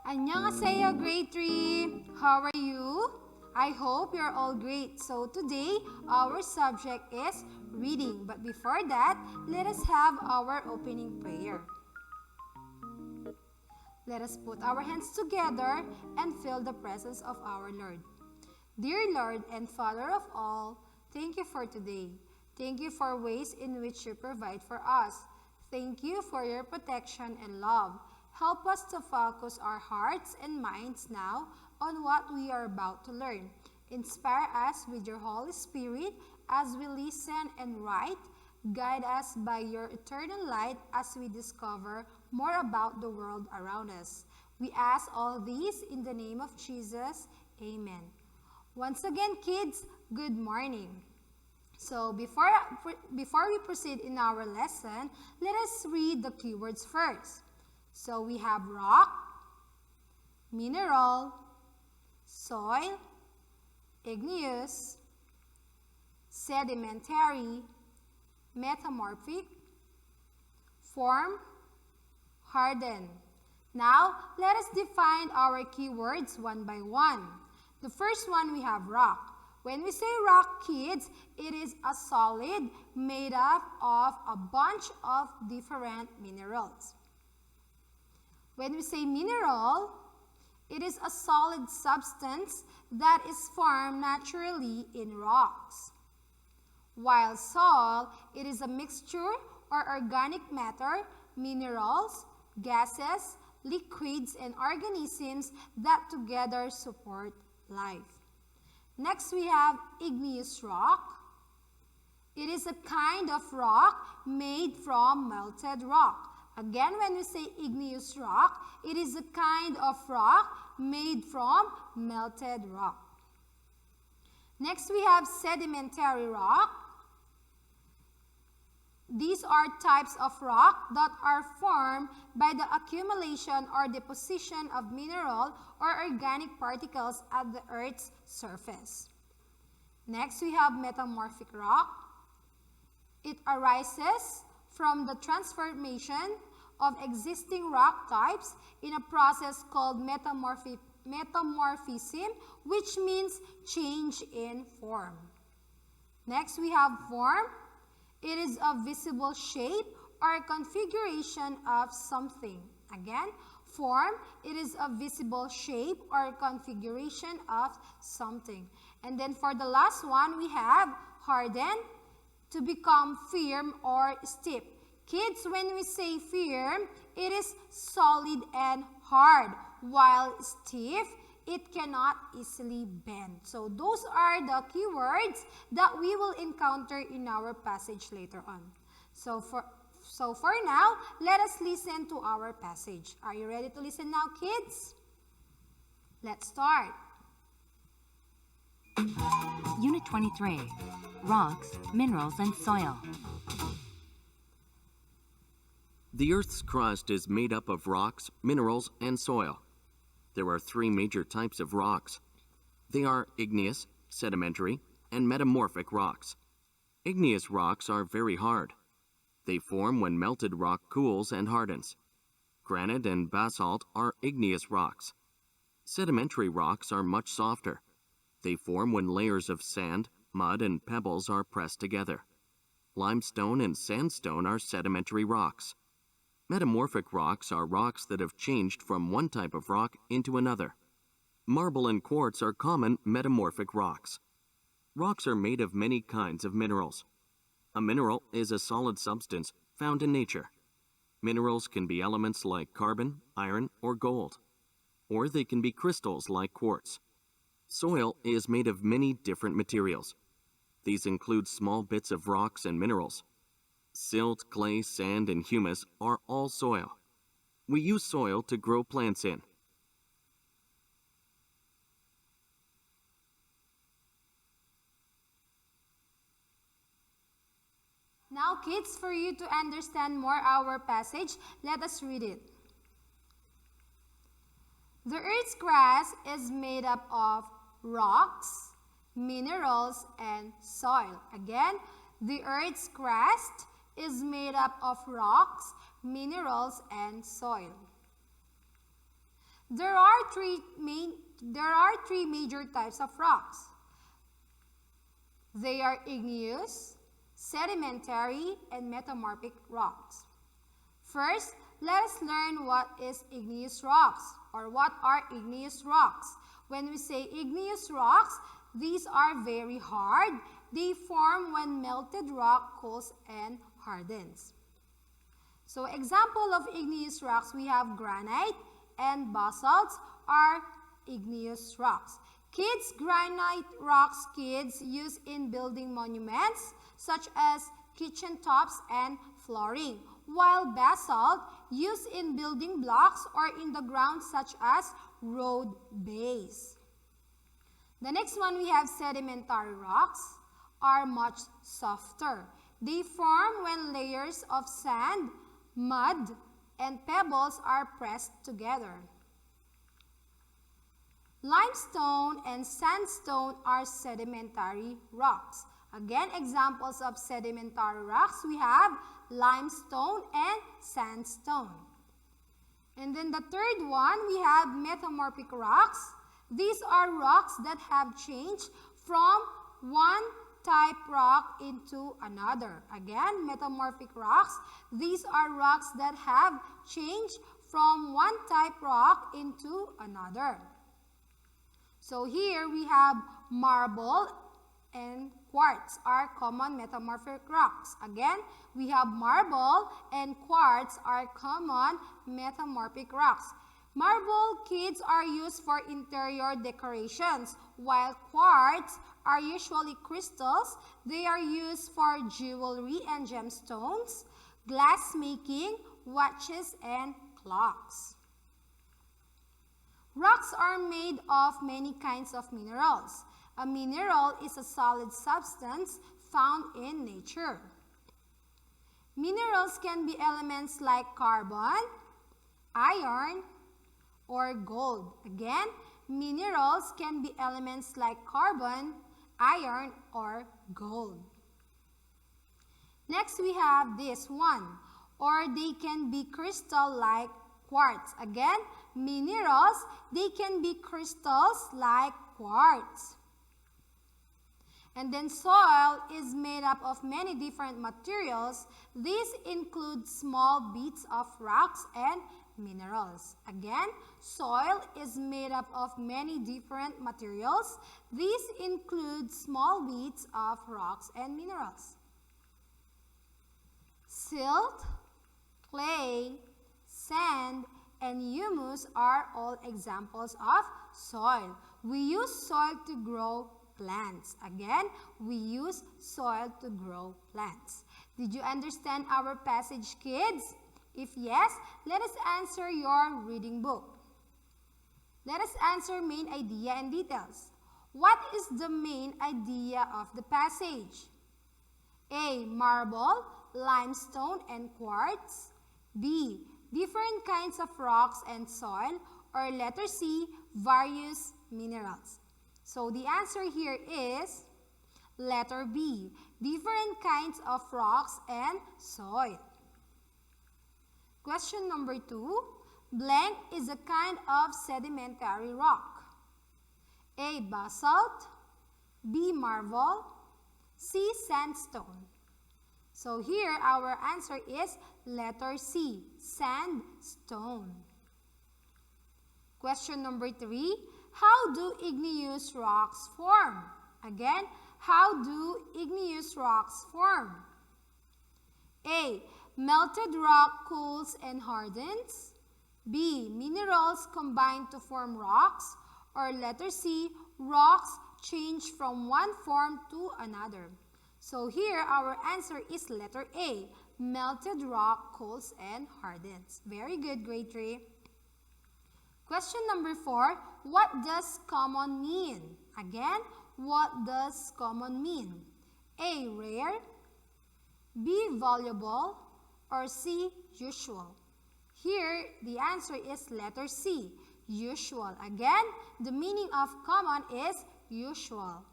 Annyeonghaseyo, grade 3. How are you? I hope you're all great. So today, our subject is reading. But before that, let us have our opening prayer. Let us put our hands together and feel the presence of our Lord. Dear Lord and Father of all, thank you for today. Thank you for ways in which you provide for us. Thank you for your protection and love. Help us to focus our hearts and minds now on what we are about to learn. Inspire us with your Holy Spirit as we listen and write. Guide us by your eternal light as we discover more about the world around us. We ask all these in the name of Jesus. Amen. Once again, kids, good morning. So before we proceed in our lesson, let us read the keywords first. So we have rock, mineral, soil, igneous, sedimentary, metamorphic, form, harden. Now, let us define our keywords one by one. The first one, we have rock. When we say rock, kids, it is a solid made up of a bunch of different minerals. When we say mineral, it is a solid substance that is formed naturally in rocks. While soil, it is a mixture or organic matter, minerals, gases, liquids, and organisms that together support life. Next, we have igneous rock. It is a kind of rock made from melted rock. Again, when we say igneous rock, it is a kind of rock made from melted rock. Next, we have sedimentary rock. These are types of rock that are formed by the accumulation or deposition of mineral or organic particles at the Earth's surface. Next, we have metamorphic rock. It arises from the transformation of existing rock types in a process called metamorphism, which means change in form. Next, we have form. It is a visible shape or configuration of something. Again, form, it is a visible shape or configuration of something. And then for the last one, we have harden, to become firm or stiff. Kids, when we say firm, it is solid and hard, while stiff, it cannot easily bend. So those are the keywords that we will encounter in our passage later on. So for now, let us listen to our passage. Are you ready to listen now, kids? Let's start. Unit 23, Rocks, Minerals, and Soil. The Earth's crust is made up of rocks, minerals, and soil. There are three major types of rocks. They are igneous, sedimentary, and metamorphic rocks. Igneous rocks are very hard. They form when melted rock cools and hardens. Granite and basalt are igneous rocks. Sedimentary rocks are much softer. They form when layers of sand, mud, and pebbles are pressed together. Limestone and sandstone are sedimentary rocks. Metamorphic rocks are rocks that have changed from one type of rock into another. Marble and quartz are common metamorphic rocks. Rocks are made of many kinds of minerals. A mineral is a solid substance found in nature. Minerals can be elements like carbon, iron, or gold. Or they can be crystals like quartz. Soil is made of many different materials. These include small bits of rocks and minerals. Silt, clay, sand, and humus are all soil. We use soil to grow plants in. Now, kids, for you to understand more our passage, let us read it. The Earth's crust is made up of rocks, minerals, and soil. Again, the Earth's crust is made up of rocks, minerals, and soil. There are three major types of rocks. They are igneous, sedimentary, and metamorphic rocks. First, let us learn what is igneous rocks, or what are igneous rocks. When we say igneous rocks, these are very hard. They form when melted rock cools and hardens. So example of igneous rocks, we have granite and basalts are igneous rocks. Granite rocks kids use in building monuments such as kitchen tops and flooring, while basalt used in building blocks or in the ground such as road base. The next one, we have sedimentary rocks are much softer. They form when layers of sand, mud, and pebbles are pressed together. Limestone and sandstone are sedimentary rocks. Again, examples of sedimentary rocks, we have limestone and sandstone. And then the third one, we have metamorphic rocks. These are rocks that have changed from one type rock into another. Again, metamorphic rocks. These are rocks that have changed from one type rock into another. So here we have marble and quartz are common metamorphic rocks. Again, we have marble and quartz are common metamorphic rocks. Marble kids are used for interior decorations, while quartz are usually crystals. They are used for jewelry and gemstones, glass making, watches, and clocks. Rocks are made of many kinds of minerals. A mineral is a solid substance found in nature. Minerals can be elements like carbon, iron, or gold. Again, minerals can be elements like carbon, iron, or gold. Next, we have this one, or they can be crystal like quartz. Again, minerals, they can be crystals like quartz. And then soil is made up of many different materials. These include small bits of rocks and minerals. Again, soil is made up of many different materials. These include small bits of rocks and minerals. Silt, clay, sand, and humus are all examples of soil. We use soil to grow plants. Again, we use soil to grow plants. Did you understand our passage, kids? If yes, let us answer your reading book. Let us answer main idea and details. What is the main idea of the passage? A. Marble, limestone, and quartz. B. Different kinds of rocks and soil. Or letter C. Various minerals. So the answer here is letter B. Different kinds of rocks and soil. Question number 2. Blank is a kind of sedimentary rock. A. Basalt. B. Marble. C. Sandstone. So here our answer is letter C. Sandstone. Question number 3. How do igneous rocks form? Again, how do igneous rocks form? A. Melted rock cools and hardens. B. Minerals combine to form rocks. Or letter C. Rocks change from one form to another. So here our answer is letter A. Melted rock cools and hardens. Very good, grade 3. Question number 4. What does common mean? Again, what does common mean? A. Rare. B. Valuable. Or C. Usual. Here, the answer is letter C. Usual. Again, the meaning of common is usual.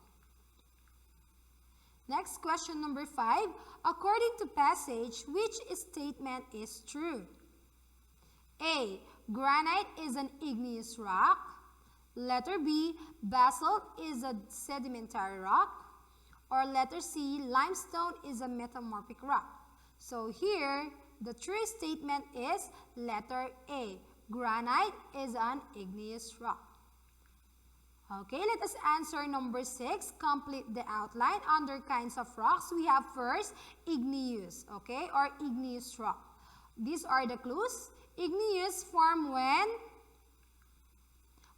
Next, question number 5. According to passage, which statement is true? A. Granite is an igneous rock. Letter B. Basalt is a sedimentary rock. Or letter C. Limestone is a metamorphic rock. So here, the true statement is letter A. Granite is an igneous rock. Okay, let us answer number 6. Complete the outline. Under kinds of rocks, we have first igneous, okay, or igneous rock. These are the clues. Igneous form when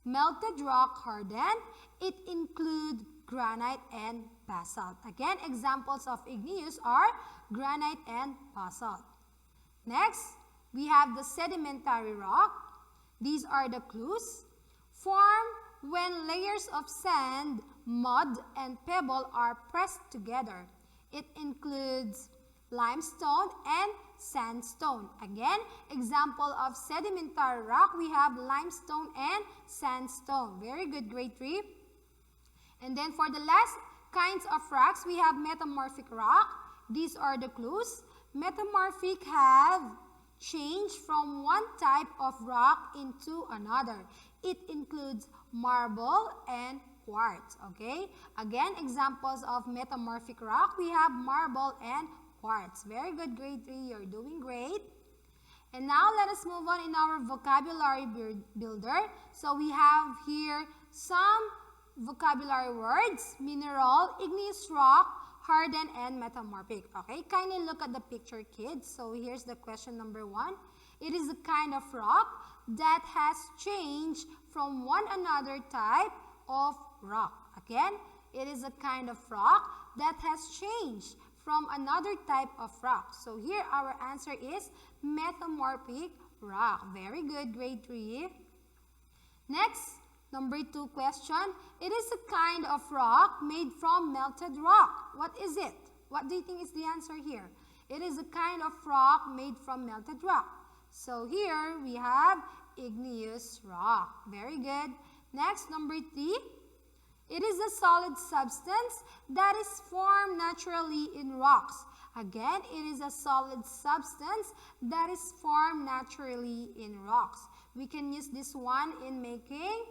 melted rock harden. It includes granite and basalt. Again, examples of igneous are granite and basalt. Next, we have the sedimentary rock. These are the clues. Form when layers of sand, mud, and pebble are pressed together. It includes limestone and sandstone. Again, example of sedimentary rock, we have limestone and sandstone. Very good, grade 3. And then for the last kinds of rocks, we have metamorphic rock. These are the clues. Metamorphic have changed from one type of rock into another. It includes marble and quartz, okay? Again, examples of metamorphic rock, we have marble and quartz. Very good, grade 3. You're doing great. And now let us move on in our vocabulary builder. So we have here some vocabulary words: mineral, igneous rock, hardened, and metamorphic. Okay, kindly look at the picture, kids. So here's the question number 1. It is a kind of rock that has changed from one another type of rock. Again, it is a kind of rock that has changed from another type of rock. So here our answer is metamorphic rock. Very good, grade 3. Next, number 2 question. It is a kind of rock made from melted rock. What is it? What do you think is the answer here? It is a kind of rock made from melted rock. So here we have igneous rock. Very good. Next, number 3. It is a solid substance that is formed naturally in rocks. Again, it is a solid substance that is formed naturally in rocks. We can use this one in making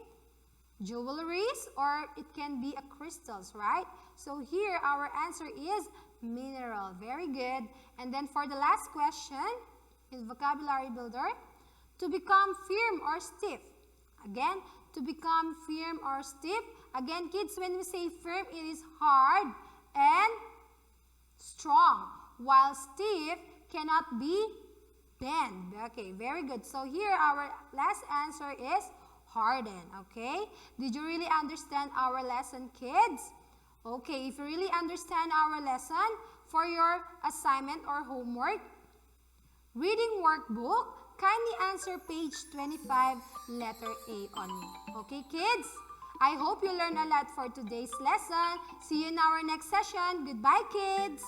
jewelries, or it can be a crystals, right? So here our answer is mineral. Very good. And then for the last question is vocabulary builder. To become firm or stiff. Again, to become firm or stiff. Again, kids, when we say firm, it is hard and strong, while stiff cannot be bent. Okay, very good. So here our last answer is harden. Okay, did you really understand our lesson, kids? Okay, if you really understand our lesson, for your assignment or homework, reading workbook, kindly answer page 25, letter A only. Okay, kids? I hope you learned a lot for today's lesson. See you in our next session. Goodbye, kids!